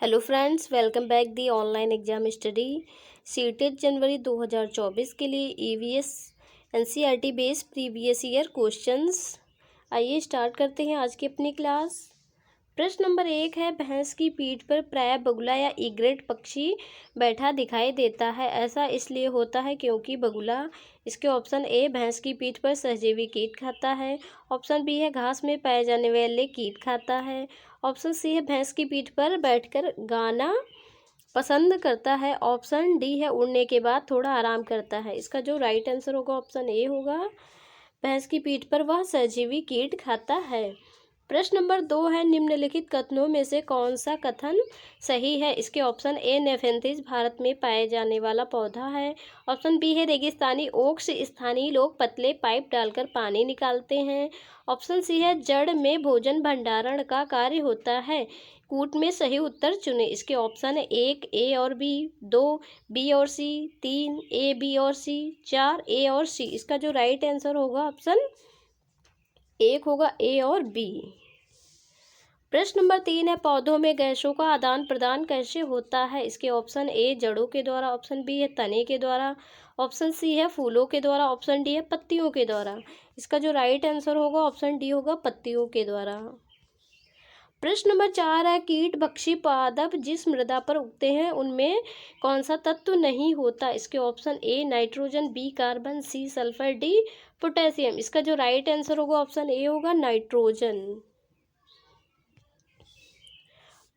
Hello friends, welcome back the online exam study CTET जनवरी 2024 के लिए EVS NCERT based previous year questions. आइए start करते हैं आज की अपनी क्लास। प्रश्न नंबर 1 है, भैंस की पीठ पर प्रायः बगुला या ईग्रेट पक्षी बैठा दिखाई देता है। ऐसा इसलिए होता है क्योंकि बगुला, इसके ऑप्शन ए भैंस की पीठ पर सहजीवी कीट खाता है, ऑप्शन बी है घास में पाए जाने वाले कीट खाता है, ऑप्शन सी है भैंस की पीठ पर बैठकर गाना पसंद करता है, ऑप्शन डी है उड़ने के बाद थोड़ा आराम करता है। इसका जो राइट आंसर होगा ऑप्शन ए होगा, भैंस की पीठ पर वह सहजीवी कीट खाता है। प्रश्न नंबर 2 है, निम्नलिखित कथनों में से कौन सा कथन सही है। इसके ऑप्शन ए नेफेंथिस भारत में पाए जाने वाला पौधा है, ऑप्शन बी है रेगिस्तानी ओक से स्थानीय लोग पतले पाइप डालकर पानी निकालते हैं, ऑप्शन सी है जड़ में भोजन भंडारण का कार्य होता है। कूट में सही उत्तर चुने। इसके ऑप्शन है 1 ए और बी, 2 बी और सी, 3 ए बी और सी, 4 ए और सी। इसका जो राइट आंसर होगा ऑप्शन एक होगा ए और बी। प्रश्न नंबर 3 है, पौधों में गैसों का आदान प्रदान कैसे होता है। इसके ऑप्शन ए जड़ों के द्वारा, ऑप्शन बी है तने के द्वारा, ऑप्शन सी है फूलों के द्वारा, ऑप्शन डी है पत्तियों के द्वारा। इसका जो राइट आंसर होगा ऑप्शन डी होगा पत्तियों के द्वारा। प्रश्न नंबर 4 है, कीट भक्षी पादप जिस मृदा पर उगते हैं उनमें कौन सा तत्व नहीं होता। इसके option A nitrogen, B carbon, C sulphur, D potassium. इसका जो राइट आंसर होगा ऑप्शन ए होगा नाइट्रोजन।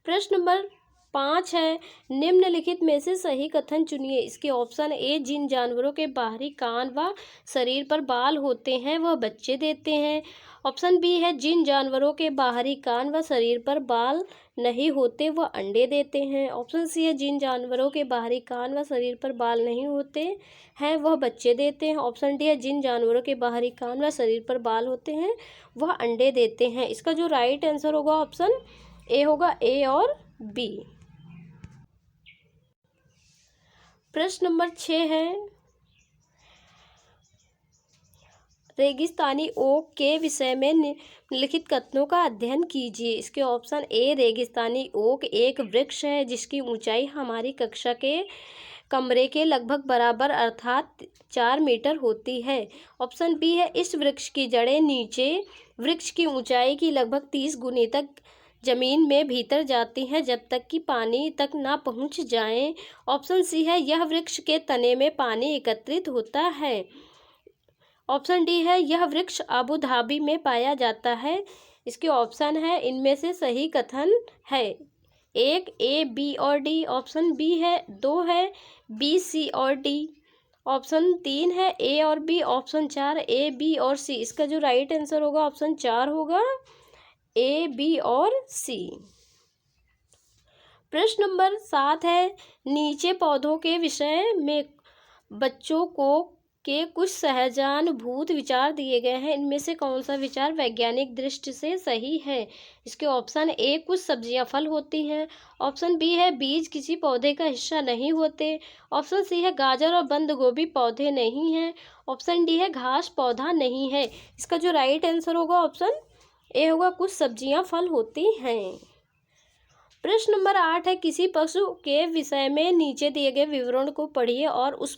प्रश्न नंबर 5 है, निम्नलिखित में से सही कथन चुनिए। इसके ऑप्शन ए जिन जानवरों के बाहरी कान व शरीर पर बाल होते हैं वह बच्चे देते हैं, ऑप्शन बी है जिन जानवरों के बाहरी कान व शरीर पर बाल नहीं होते वह अंडे देते हैं, ऑप्शन सी है जिन जानवरों के बाहरी कान व शरीर पर बाल नहीं होते हैं वह बच्चे देते हैं, ऑप्शन डी है जिन जानवरों के बाहरी कान व शरीर पर बाल होते हैं वह अंडे देते हैं। इसका जो राइट आंसर होगा ऑप्शन ए होगा, ए और बी। प्रश्न नंबर 6 है, रेगिस्तानी ओक के विषय में निम्नलिखित कथनों का अध्ययन कीजिए। इसके ऑप्शन ए रेगिस्तानी ओक एक वृक्ष है जिसकी ऊंचाई हमारी कक्षा के कमरे के लगभग बराबर अर्थात 4 मीटर होती है, ऑप्शन बी है इस वृक्ष की जड़ें नीचे वृक्ष की ऊंचाई की लगभग 30 गुनी तक जमीन में भीतर जाती हैं जब तक कि पानी तक ना पहुंच जाएं, ऑप्शन सी है यह वृक्ष के तने में पानी एकत्रित होता है, ऑप्शन डी है यह वृक्ष अबू धाबी में पाया जाता है। इसके ऑप्शन है इनमें से सही कथन है 1 ए बी और डी, ऑप्शन बी है 2 है बी सी और डी, ऑप्शन 3 है ए और बी, ऑप्शन 4 ए बी और सी। इसका जो राइट आंसर होगा ऑप्शन 4 होगा, ए बी और सी। प्रश्न नंबर 7 है, नीचे पौधों के विषय में बच्चों को के कुछ सहजानुभूत विचार दिए गए हैं, इनमें से कौन सा विचार वैज्ञानिक दृष्टि से सही है। इसके ऑप्शन ए कुछ सब्जियां फल होती हैं, ऑप्शन बी है बीज किसी पौधे का हिस्सा नहीं होते, ऑप्शन सी है गाजर और बंद गोभी पौधे नहीं हैं, ऑप्शन डी है घास पौधा नहीं है। इसका जो राइट आंसर होगा ऑप्शन ए होगा, कुछ सब्जियां फल होती हैं। प्रश्न नंबर 8 है, किसी पशु के विषय में नीचे दिए गए विवरण को पढ़िए और उस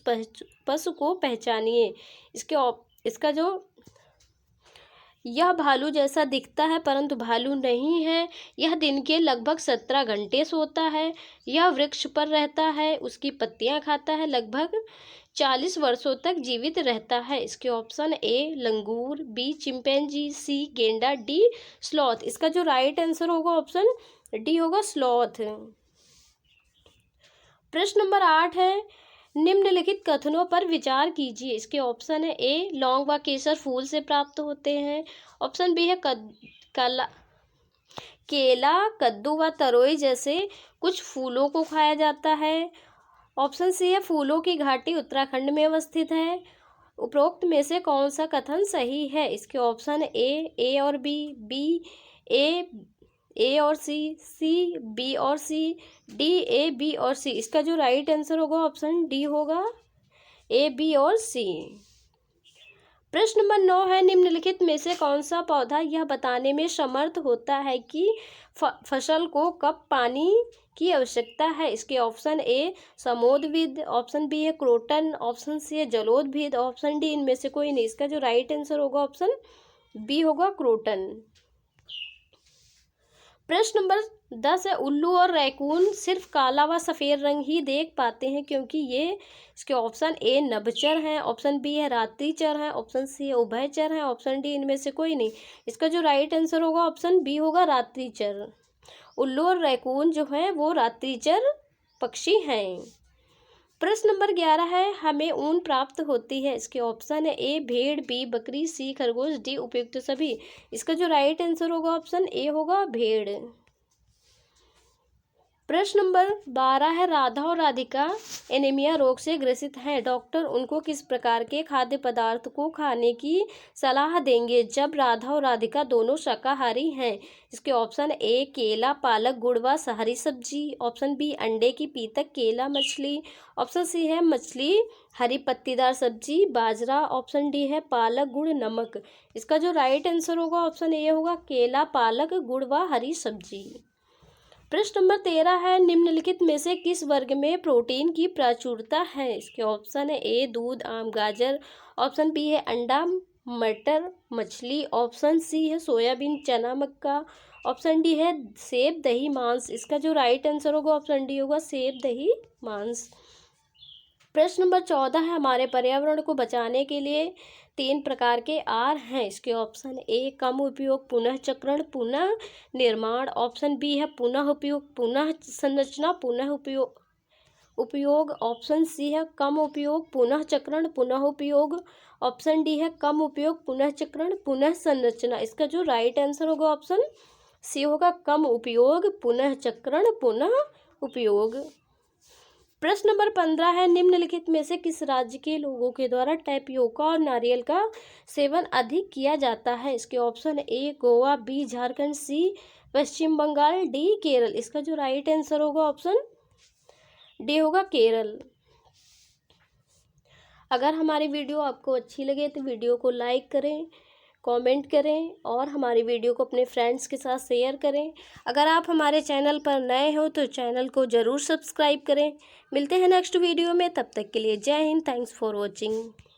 पशु को पहचानिए। इसका जो यह भालू जैसा दिखता है परंतु भालू नहीं है, यह दिन के लगभग 17 घंटे सोता है, यह वृक्ष पर रहता है, उसकी पत्तियां खाता है, लगभग 40 वर्षों तक जीवित रहता है। इसके ऑप्शन ए लंगूर, बी चिंपैंजी, सी गेंडा, डी स्लॉथ। इसका जो राइट आंसर होगा ऑप्शन डी होगा, स्लॉथ। प्रश्न नंबर 8 है, निम्नलिखित कथनों पर विचार कीजिए। इसके ऑप्शन है ए लौंग व केसर फूल से प्राप्त होते हैं, ऑप्शन बी है केला, कद्दू व तरोई जैसे कुछ फूलों को खाया जाता है, ऑप्शन सी है फूलों की घाटी उत्तराखंड में अवस्थित है। उपरोक्त में से कौन सा कथन सही है। इसके ऑप्शन ए और बी, बी ए और सी, सी बी और सी, डी ए बी और सी। इसका जो राइट आंसर होगा ऑप्शन डी होगा, ए बी और सी। प्रश्न नंबर 9 है, निम्नलिखित में से कौन सा पौधा यह बताने में समर्थ होता है कि फसल को कब पानी की आवश्यकता है। इसके ऑप्शन ए समोदभिद, ऑप्शन बी है क्रोटन, ऑप्शन सी है जलोदभिद, ऑप्शन डी इनमें से कोई नहीं। इसका जो राइट आंसर होगा ऑप्शन बी होगा क्रोटन। प्रश्न नंबर 10 है, उल्लू और रैकून सिर्फ काला व सफ़ेद रंग ही देख पाते हैं क्योंकि ये, इसके ऑप्शन ए नभचर हैं, ऑप्शन बी है रात्रिचर है, ऑप्शन सी है उभयचर है, ऑप्शन डी इनमें से कोई नहीं। इसका जो राइट आंसर होगा ऑप्शन बी होगा रात्रिचर। उल्लू और रैकून जो है वो रात्रिचर पक्षी हैं। प्रश्न नंबर 11 है, हमें ऊन प्राप्त होती है। इसके ऑप्शन है ए भेड़, बी बकरी, सी खरगोश, डी उपयुक्त सभी। इसका जो राइट आंसर होगा ऑप्शन ए होगा भेड़। प्रश्न नंबर 12 है, राधा और राधिका एनीमिया रोग से ग्रसित हैं। डॉक्टर उनको किस प्रकार के खाद्य पदार्थ को खाने की सलाह देंगे जब राधा और राधिका दोनों शाकाहारी हैं। इसके ऑप्शन ए केला, पालक, गुड़ व हरी सब्जी, ऑप्शन बी अंडे की पीतक, केला, मछली, ऑप्शन सी है मछली, हरी पत्तीदार सब्जी, बाजरा, ऑप्शन डी है पालक, गुड़, नमक। इसका जो राइट आंसर होगा ऑप्शन ए होगा केला, पालक, गुड़ व हरी सब्जी। प्रश्न नंबर 13 है, निम्नलिखित में से किस वर्ग में प्रोटीन की प्रचुरता है। इसके ऑप्शन है ए दूध, आम, गाजर, ऑप्शन बी है अंडा, मटर, मछली, ऑप्शन सी है सोयाबीन, चना, मक्का, ऑप्शन डी है सेब, दही, मांस। इसका जो राइट आंसर होगा ऑप्शन डी होगा सेब, दही, मांस। प्रश्न नंबर 14 है, हमारे पर्यावरण को बचाने के लिए 3 प्रकार के आर हैं। इसके ऑप्शन ए कम उपयोग, पुनः चक्रण, पुनः निर्माण, ऑप्शन बी है पुनः उपयोग, पुनः संरचना, पुनः उपयोग, ऑप्शन सी है कम उपयोग, पुनः चक्रण, पुनः उपयोग, ऑप्शन डी है कम उपयोग, पुनः चक्रण, पुनः संरचना। इसका जो राइट आंसर होगा ऑप्शन सी होगा कम उपयोग, पुनः चक्रण, पुनः उपयोग। प्रश्न नंबर 15 है, निम्नलिखित में से किस राज्य के लोगों के द्वारा टैपियोका और नारियल का सेवन अधिक किया जाता है। इसके option A Goa, B Jharkhand, C Paschim Bangal, D Kerala. इसका जो राइट आंसर होगा ऑप्शन डी होगा केरल। अगर हमारी वीडियो आपको अच्छी लगे तो वीडियो को लाइक करें, कमेंट करें और हमारी वीडियो को अपने फ्रेंड्स के साथ शेयर करें। अगर आप हमारे चैनल पर नए हो तो चैनल को ज़रूर सब्सक्राइब करें। मिलते हैं नेक्स्ट वीडियो में, तब तक के लिए जय हिंद, थैंक्स फॉर वॉचिंग।